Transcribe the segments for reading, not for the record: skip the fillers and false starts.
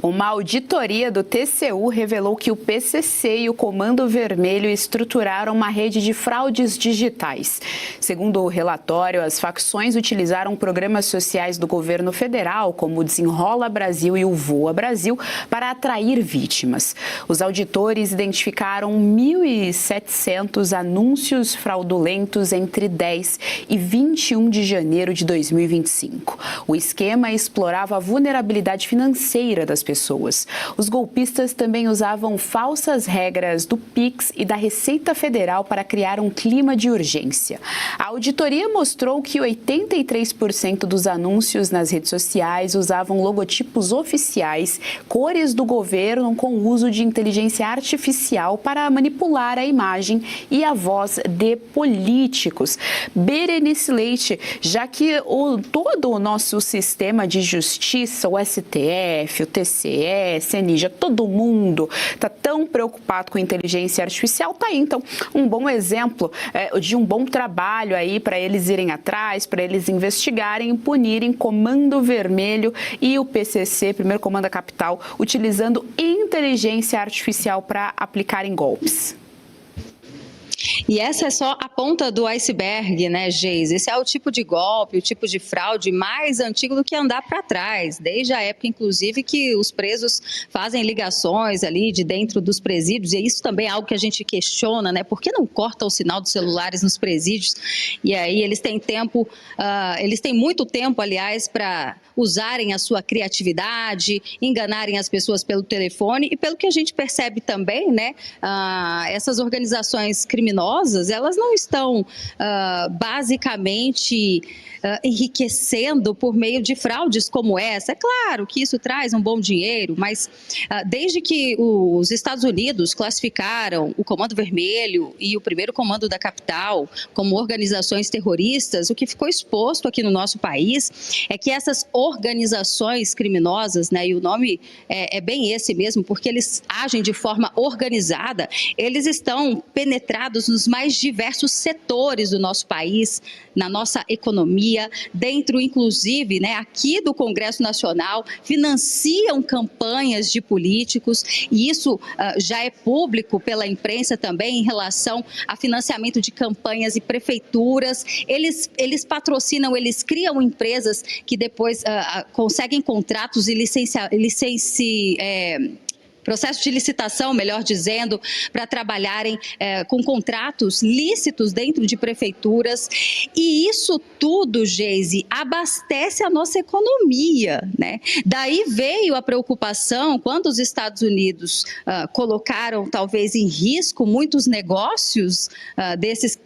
Uma auditoria do TCU revelou que o PCC e o Comando Vermelho estruturaram uma rede de fraudes digitais. Segundo o relatório, as facções utilizaram programas sociais do governo federal, como o Desenrola Brasil e o Voa Brasil, para atrair vítimas. Os auditores identificaram 1.700 anúncios fraudulentos entre 10 e 21 de janeiro de 2025. O esquema explorava a vulnerabilidade financeira das pessoas. Os golpistas também usavam falsas regras do Pix e da Receita Federal para criar um clima de urgência. A auditoria mostrou que 83% dos anúncios nas redes sociais usavam logotipos oficiais, cores do governo com uso de inteligência artificial para manipular a imagem e a voz de políticos. Berenice Leite, já que todo o nosso sistema de justiça, o STF, o TCE, CNJ, todo mundo está tão preocupado com inteligência artificial, tá aí, então, um bom exemplo de um bom trabalho aí para eles irem atrás, para eles investigarem e punirem Comando Vermelho e o PCC, Primeiro Comando da Capital, utilizando inteligência artificial para aplicarem golpes. E essa é só a ponta do iceberg, né, Geis? Esse é o tipo de golpe, o tipo de fraude mais antigo do que andar para trás, desde a época, inclusive, que os presos fazem ligações ali de dentro dos presídios, e isso também é algo que a gente questiona, né? Por que não corta o sinal dos celulares nos presídios? E aí eles têm tempo, eles têm muito tempo, aliás, para usarem a sua criatividade, enganarem as pessoas pelo telefone, e pelo que a gente percebe também, né, essas organizações criminosas, elas não estão basicamente enriquecendo por meio de fraudes como essa. É claro que isso traz um bom dinheiro, mas desde que os Estados Unidos classificaram o Comando Vermelho e o Primeiro Comando da Capital como organizações terroristas, o que ficou exposto aqui no nosso país é que essas organizações criminosas, né, e o nome é bem esse mesmo, porque eles agem de forma organizada, eles estão penetrados nos mais diversos setores do nosso país, na nossa economia, dentro, inclusive, né, aqui do Congresso Nacional, financiam campanhas de políticos, e isso já é público pela imprensa também em relação a financiamento de campanhas e prefeituras. Eles patrocinam, eles criam empresas que depois conseguem contratos e processo de licitação, melhor dizendo, para trabalharem com contratos lícitos dentro de prefeituras. E isso tudo, Geise, abastece a nossa economia, né? Daí veio a preocupação quando os Estados Unidos colocaram talvez em risco muitos negócios desses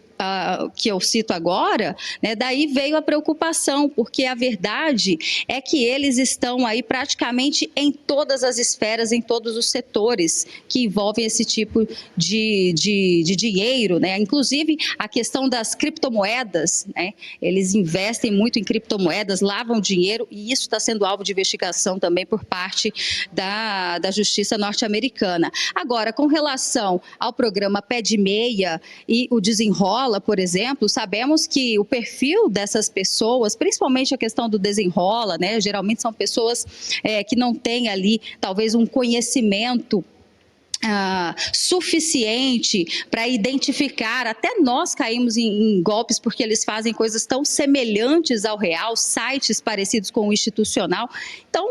que eu cito agora, né, daí veio a preocupação, porque a verdade é que eles estão aí praticamente em todas as esferas, em todos os setores que envolvem esse tipo de dinheiro, né? Inclusive a questão das criptomoedas, né? Eles investem muito em criptomoedas, lavam dinheiro, e isso está sendo alvo de investigação também por parte da Justiça norte-americana. Agora, com relação ao programa Pé de Meia e o Desenrola, por exemplo, sabemos que o perfil dessas pessoas, principalmente a questão do desenrola, né, geralmente são pessoas que não têm ali talvez um conhecimento suficiente para identificar. Até nós caímos em golpes porque eles fazem coisas tão semelhantes ao real, sites parecidos com o institucional. Então,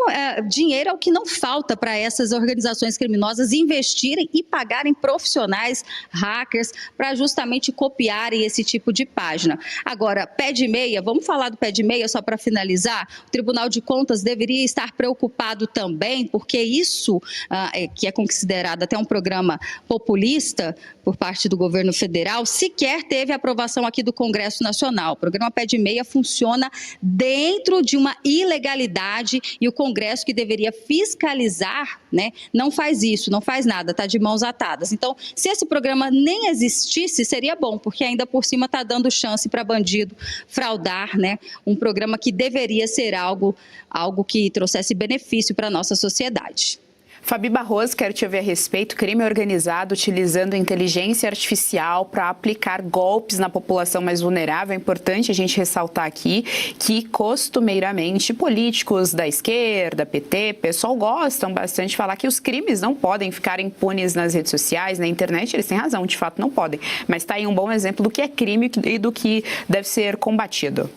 dinheiro é o que não falta para essas organizações criminosas investirem e pagarem profissionais, hackers, para justamente copiarem esse tipo de página. Agora, pé de meia, vamos falar do pé de meia só para finalizar? O Tribunal de Contas deveria estar preocupado também, porque isso, que é considerado até um programa populista por parte do governo federal, sequer teve aprovação aqui do Congresso Nacional. O programa Pé de Meia funciona dentro de uma ilegalidade, e o Congresso, que deveria fiscalizar, né, não faz isso, não faz nada, está de mãos atadas. Então, se esse programa nem existisse, seria bom, porque ainda por cima está dando chance para bandido fraudar, né, um programa que deveria ser algo que trouxesse benefício para a nossa sociedade. Fabi Barros, quero te ouvir a respeito. Crime organizado utilizando inteligência artificial para aplicar golpes na população mais vulnerável. É importante a gente ressaltar aqui que, costumeiramente, políticos da esquerda, PT, pessoal gostam bastante de falar que os crimes não podem ficar impunes nas redes sociais, na internet. Eles têm razão, de fato não podem. Mas está aí um bom exemplo do que é crime e do que deve ser combatido.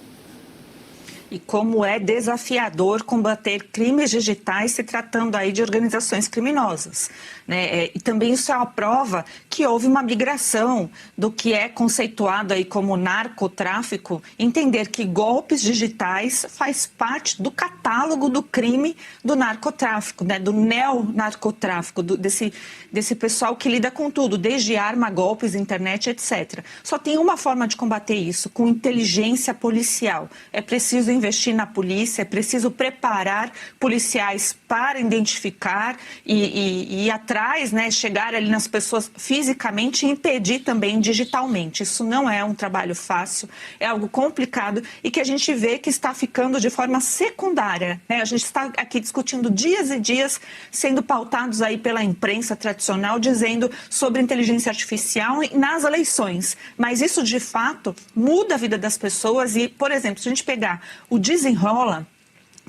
E como é desafiador combater crimes digitais se tratando aí de organizações criminosas, né? E também isso é uma prova que houve uma migração do que é conceituado aí como narcotráfico, entender que golpes digitais faz parte do catálogo do crime do narcotráfico, né? Do neonarcotráfico, desse pessoal que lida com tudo, desde arma, golpes, internet, etc. Só tem uma forma de combater isso, com inteligência policial. É preciso investir na polícia, é preciso preparar policiais para identificar e ir atrás, né, chegar ali nas pessoas fisicamente e impedir também digitalmente. Isso não é um trabalho fácil, é algo complicado e que a gente vê que está ficando de forma secundária, né? A gente está aqui discutindo dias e dias, sendo pautados aí pela imprensa tradicional, dizendo sobre inteligência artificial nas eleições. Mas isso, de fato, muda a vida das pessoas e, por exemplo, se a gente pegar o Desenrola,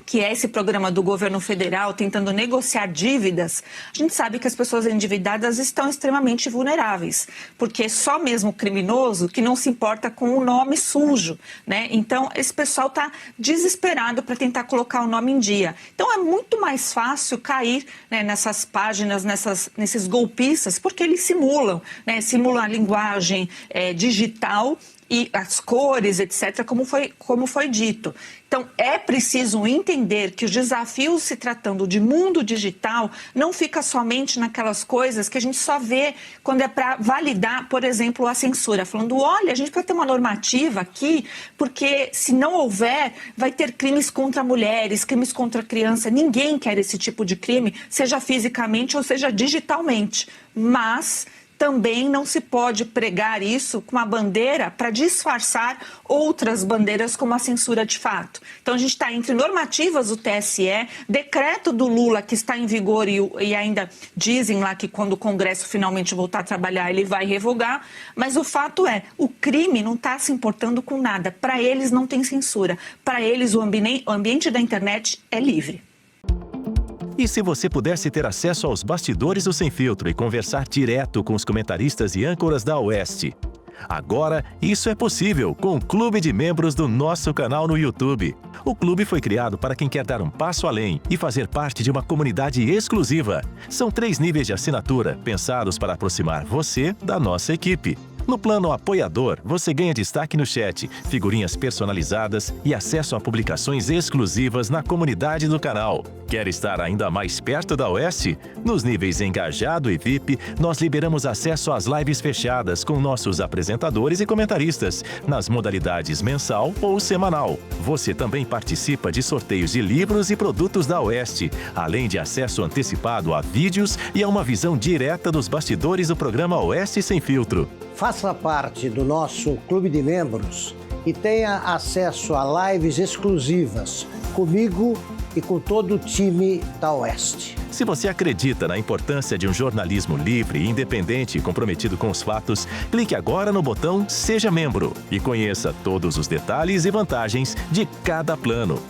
que é esse programa do governo federal tentando negociar dívidas, a gente sabe que as pessoas endividadas estão extremamente vulneráveis, porque só mesmo o criminoso que não se importa com o nome sujo, né? Então, esse pessoal está desesperado para tentar colocar o nome em dia. Então, é muito mais fácil cair, né, nessas páginas, nesses golpistas, porque eles simulam, né? Simulam a linguagem digital e as cores, etc., como foi dito. Então, é preciso entender que os desafios se tratando de mundo digital não fica somente naquelas coisas que a gente só vê quando é para validar, por exemplo, a censura. Falando, olha, a gente precisa ter uma normativa aqui, porque se não houver, vai ter crimes contra mulheres, crimes contra criança. Ninguém quer esse tipo de crime, seja fisicamente ou seja digitalmente. Mas também não se pode pregar isso com uma bandeira para disfarçar outras bandeiras como a censura de fato. Então a gente está entre normativas do TSE, decreto do Lula que está em vigor e ainda dizem lá que quando o Congresso finalmente voltar a trabalhar ele vai revogar, mas o fato é, o crime não está se importando com nada. Para eles não tem censura, para eles o ambiente da internet é livre. E se você pudesse ter acesso aos bastidores do Sem Filtro e conversar direto com os comentaristas e âncoras da Oeste? Agora, isso é possível com o Clube de Membros do nosso canal no YouTube. O clube foi criado para quem quer dar um passo além e fazer parte de uma comunidade exclusiva. São 3 níveis de assinatura, pensados para aproximar você da nossa equipe. No plano apoiador, você ganha destaque no chat, figurinhas personalizadas e acesso a publicações exclusivas na comunidade do canal. Quer estar ainda mais perto da Oeste? Nos níveis Engajado e VIP, nós liberamos acesso às lives fechadas com nossos apresentadores e comentaristas, nas modalidades mensal ou semanal. Você também participa de sorteios de livros e produtos da Oeste, além de acesso antecipado a vídeos e a uma visão direta dos bastidores do programa Oeste Sem Filtro. Faça parte do nosso clube de membros e tenha acesso a lives exclusivas comigo e com todo o time da Oeste. Se você acredita na importância de um jornalismo livre, independente e comprometido com os fatos, clique agora no botão Seja Membro e conheça todos os detalhes e vantagens de cada plano.